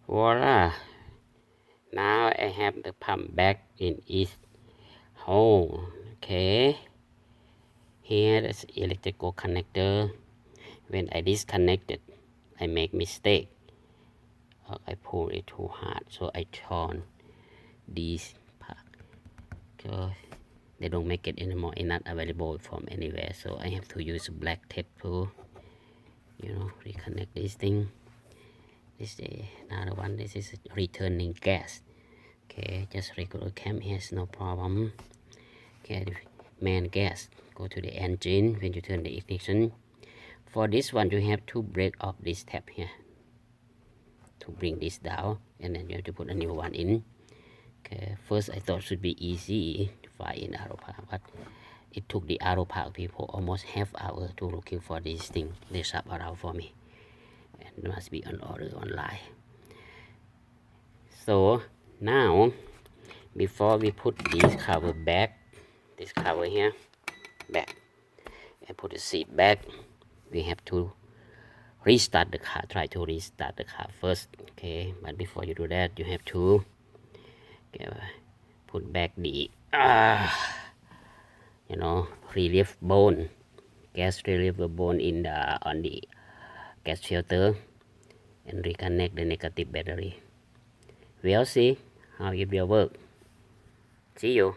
Voila! Now I have the pump back in its hole. Okay. Here is electrical connector. When I disconnect it, I make mistake. I pull it too hard, so I turn these part. So they don't make it anymore. It's not available from anywhere. So I have to use black tape to, reconnect this thing. This is another one. This is returning gas. Okay, just regular cam has no problem. Okay, the main gas go to the engine when you turn the ignition. For this one, you have to break off this tab here to bring this down, and then you have to put a new one in. Okay, first I thought it should be easy to find in Auto Park, but it took the Auto Park people almost half hour to looking for this thing. They shop around for me, and it must be on order online. So now, before we put this cover back, this cover here back, and put the seat back, we have to restart the car. Try to restart the car first. Okay, but before you do that, you have to put back the relief bone, gas relief bone on the gas filter, and reconnect the negative battery. We'll see how it will work. See you.